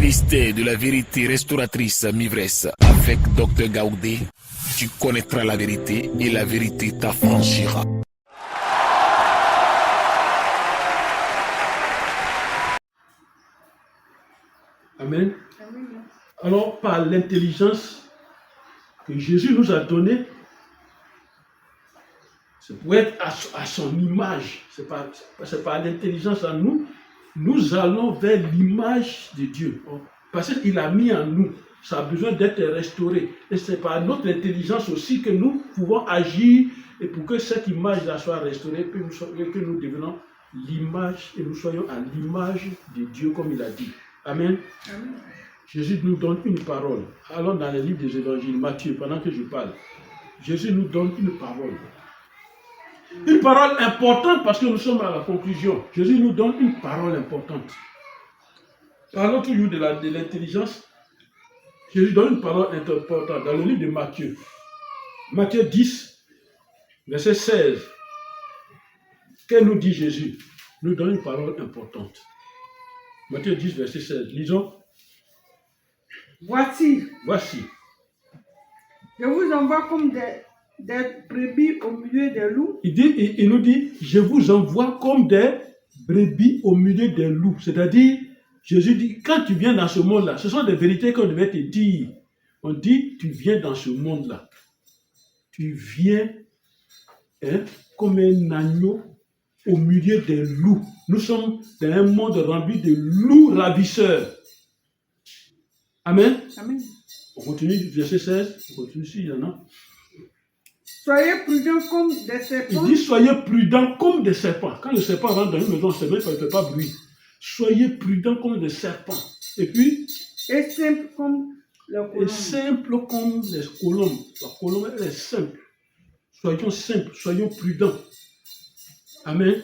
mystère de la vérité restauratrice Mivresse avec Dr Gaoudé, tu connaîtras la vérité et la vérité t'affranchira. Amen. Alors, par l'intelligence que Jésus nous a donnée, c'est pour être à son image. C'est pas l'intelligence en nous. Nous allons vers l'image de Dieu. Parce qu'il a mis en nous. Ça a besoin d'être restauré. Et c'est par notre intelligence aussi que nous pouvons agir et pour que cette image-là soit restaurée, que nous devenons l'image et nous soyons à l'image de Dieu comme il a dit. Amen. Amen. Jésus nous donne une parole. Allons dans le livre des évangiles, Matthieu, pendant que je parle. Jésus nous donne une parole. Une parole importante parce que nous sommes à la conclusion. Jésus nous donne une parole importante. Parlons toujours de l'intelligence. Jésus donne une parole importante dans le livre de Matthieu. Matthieu 10, verset 16. Qu'est-ce que nous dit Jésus? Nous donne une parole importante. Matthieu 10, verset 16. Lisons. Voici. Je vous envoie comme des brebis au milieu des loups. Il nous dit, je vous envoie comme des brebis au milieu des loups. C'est-à-dire, Jésus dit, quand tu viens dans ce monde-là, ce sont des vérités qu'on devait te dire. On dit, tu viens dans ce monde-là. Tu viens comme un agneau au milieu des loups. Nous sommes dans un monde rempli de loups ravisseurs. Amen. Amen. On continue du verset 16. On continue ici, il y en a. Soyez prudents comme des serpents. Il dit, soyez prudents comme des serpents. Quand le serpent rentre dans une maison, il ne fait pas bruit. Soyez prudents comme des serpents. Et puis, et simples comme les colombes. Et simples comme les colombes. La colombe, elle est simple. Soyons simples, soyons prudents. Amen.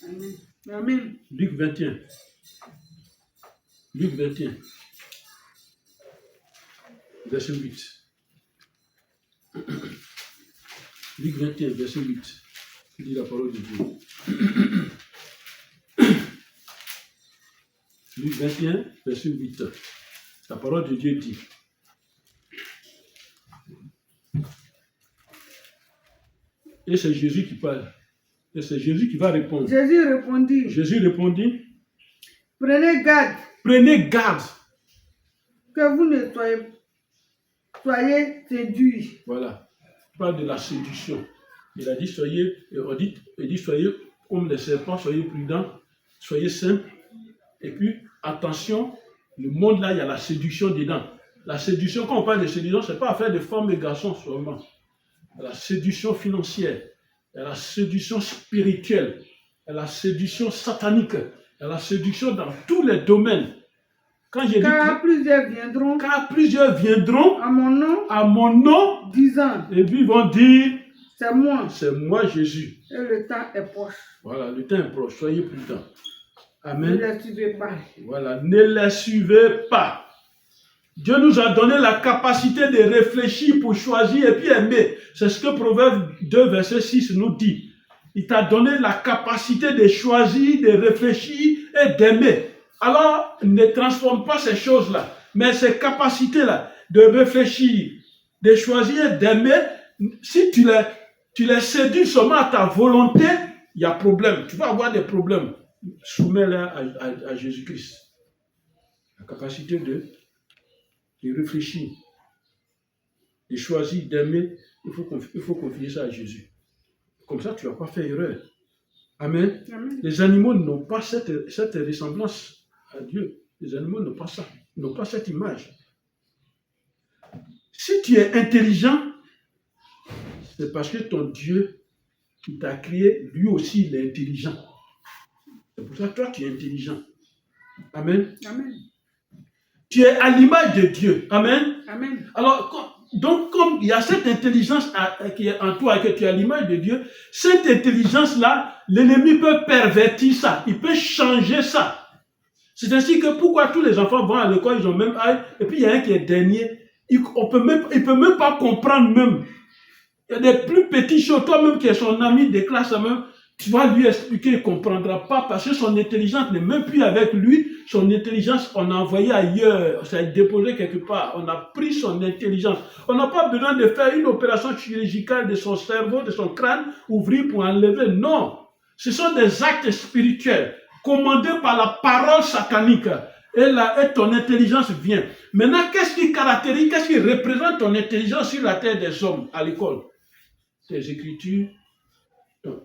Amen. Amen. Luc 21. Luc 21. Verset 8. Luc 21, verset 8. Il dit la parole de Dieu. Luc 21, verset 8. La parole de Dieu dit. Et c'est Jésus qui parle. Et c'est Jésus qui va répondre. Jésus répondit. Prenez garde. Prenez garde. Que vous ne soyez séduits. Voilà. Il parle de la séduction. Il a dit, soyez comme les serpents, soyez prudents, soyez simples. Et puis, attention, le monde là, il y a la séduction dedans. La séduction, quand on parle de séduction, ce n'est pas affaire de femmes et garçons seulement. Il y a la séduction financière, il y a la séduction spirituelle, il y a la séduction satanique, il y a la séduction dans tous les domaines. Car plusieurs viendront à mon nom, disant, et puis ils vont dire, c'est moi Jésus. Et le temps est proche. Voilà, le temps est proche, soyez prudents. Amen. Ne les suivez pas. Voilà, ne les suivez pas. Dieu nous a donné la capacité de réfléchir pour choisir et puis aimer. C'est ce que Proverbe 2, verset 6 nous dit. Il t'a donné la capacité de choisir, de réfléchir et d'aimer. Alors, ne transforme pas ces choses-là. Mais ces capacités-là de réfléchir, de choisir et d'aimer, si tu les séduis seulement à ta volonté, il y a problème. Tu vas avoir des problèmes. Soumets-les à Jésus-Christ. La capacité de réfléchir, de choisir, d'aimer, il faut confier ça à Jésus. Comme ça, tu ne vas pas faire erreur. Amen. Amen. Les animaux n'ont pas cette ressemblance à Dieu. Les animaux n'ont pas ça. Ils n'ont pas cette image. Si tu es intelligent, c'est parce que ton Dieu qui t'a créé, lui aussi, il est intelligent. C'est pour ça que toi, tu es intelligent. Amen. Amen. Tu es à l'image de Dieu. Amen. Amen. Alors, donc, comme il y a cette intelligence qui est en toi et que tu es à l'image de Dieu, cette intelligence-là, l'ennemi peut pervertir ça. Il peut changer ça. C'est ainsi que pourquoi tous les enfants vont à l'école, ils ont même âge, et puis il y a un qui est dernier. Il ne peut même pas comprendre même. Il y a des plus petits choses, toi-même qui es son ami de classe, même, Tu vas lui expliquer, il ne comprendra pas parce que son intelligence n'est même plus avec lui. Son intelligence, on a envoyé ailleurs, ça a déposé quelque part. On a pris son intelligence. On n'a pas besoin de faire une opération chirurgicale de son cerveau, de son crâne, ouvrir pour enlever. Non. Ce sont des actes spirituels commandés par la parole satanique. Et ton intelligence vient. Maintenant, qu'est-ce qui caractérise, qu'est-ce qui représente ton intelligence sur la terre des hommes à l'école? Tes écritures,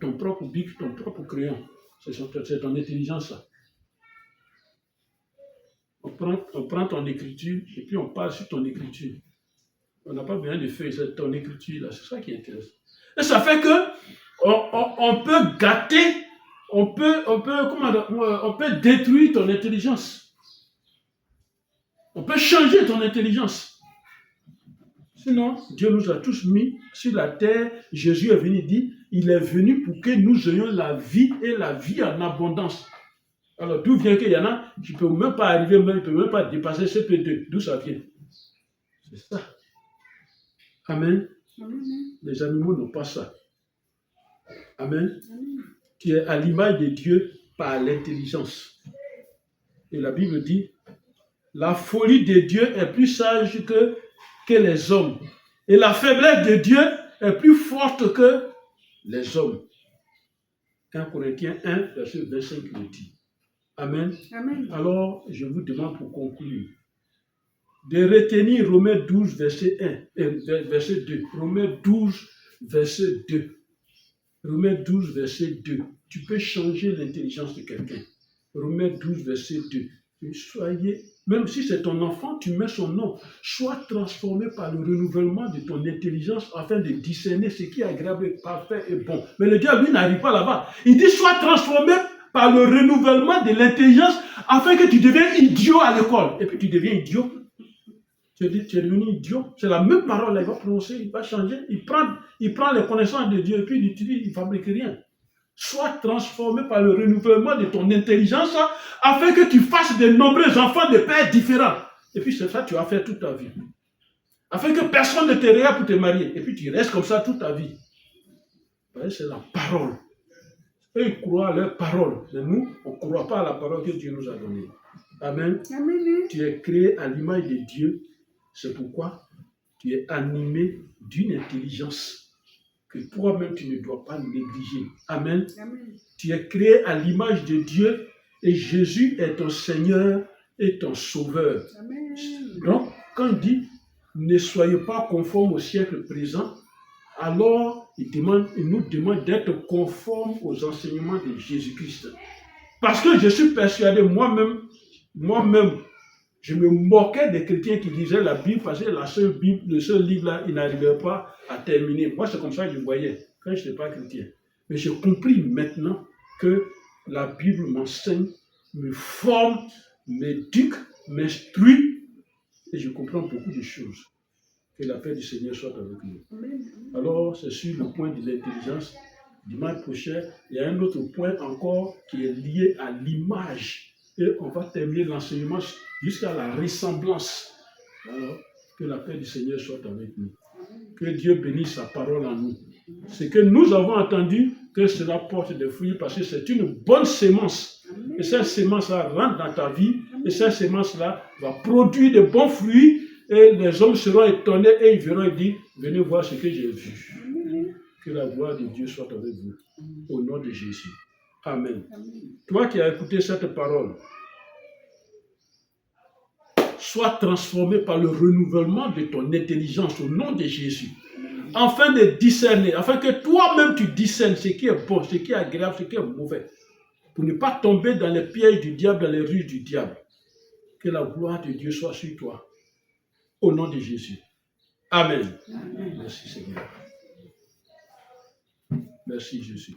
ton propre bic, ton propre crayon. C'est ton intelligence, ça. On prend ton écriture et puis on parle sur ton écriture. On n'a pas besoin de feuilles, c'est ton écriture là, c'est ça qui intéresse. Et ça fait que on peut gâter, on peut détruire ton intelligence. On peut changer ton intelligence. Sinon, Dieu nous a tous mis sur la terre. Jésus est venu dire, il est venu pour que nous ayons la vie et la vie en abondance. Alors, d'où vient qu'il y en a qui ne peuvent même pas arriver, même, ils ne peuvent même pas dépasser CP2. D'où ça vient? C'est ça. Amen. Amen. Les animaux n'ont pas ça. Amen. Amen. Tu es à l'image de Dieu par l'intelligence. Et la Bible dit, la folie de Dieu est plus sage que les hommes. Et la faiblesse de Dieu est plus forte que les hommes. 1 Corinthiens 1, verset 25 le dit. Amen. Amen. Alors, je vous demande pour conclure de retenir Romains 12, verset 1, verset 2. Romains 12, verset 2. Romains 12, verset 2. Tu peux changer l'intelligence de quelqu'un. Romains 12, verset 2. Soyez, même si c'est ton enfant, tu mets son nom. Sois transformé par le renouvellement de ton intelligence afin de discerner ce qui est agréable, parfait et bon. Mais le diable, lui, n'arrive pas là-bas. Il dit, sois transformé par le renouvellement de l'intelligence afin que tu deviennes idiot à l'école. Et puis tu deviens idiot. Tu es devenu idiot. C'est la même parole, là, il va prononcer, il va changer. Il prend les connaissances de Dieu et puis il utilise, il ne fabrique rien. Sois transformé par le renouvellement de ton intelligence afin que tu fasses de nombreux enfants de pères différents. Et puis c'est ça que tu vas faire toute ta vie. Afin que personne ne te regarde pour te marier. Et puis tu restes comme ça toute ta vie. C'est la parole. Eux, ils croient à leur parole. Mais nous, on ne croit pas à la parole que Dieu nous a donnée. Amen. Amen. Tu es créé à l'image de Dieu. C'est pourquoi tu es animé d'une intelligence que toi-même tu ne dois pas négliger. Amen. Amen. Tu es créé à l'image de Dieu et Jésus est ton Seigneur et ton Sauveur. Amen. Donc, quand il dit ne soyez pas conformes au siècle présent, alors il nous demande d'être conformes aux enseignements de Jésus-Christ. Parce que je suis persuadé, moi-même, je me moquais des chrétiens qui disaient la Bible, parce que le seul livre là, il n'arrivait pas à terminer. Moi, c'est comme ça que je voyais, quand je n'étais pas chrétien. Mais j'ai compris maintenant que la Bible m'enseigne, me forme, m'éduque, m'instruit, et je comprends beaucoup de choses. Que la paix du Seigneur soit avec nous. Alors, c'est sur le point de l'intelligence. Dimanche prochain, il y a un autre point encore qui est lié à l'image. Et on va terminer l'enseignement jusqu'à la ressemblance. Alors, que la paix du Seigneur soit avec nous. Que Dieu bénisse sa parole en nous. Ce que nous avons entendu, que cela porte des fruits parce que c'est une bonne sémence. Et cette sémence-là rentre dans ta vie. Et cette sémence-là va produire de bons fruits. Et les hommes seront étonnés et ils verront et dire, venez voir ce que j'ai vu. Que la gloire de Dieu soit avec vous. Au nom de Jésus. Amen. Toi qui as écouté cette parole, sois transformé par le renouvellement de ton intelligence au nom de Jésus. Afin de discerner, afin que toi-même tu discernes ce qui est bon, ce qui est agréable, ce qui est mauvais. Pour ne pas tomber dans les pièges du diable, dans les ruses du diable. Que la gloire de Dieu soit sur toi. Au nom de Jésus. Amen. Amen. Merci Seigneur. Merci Jésus.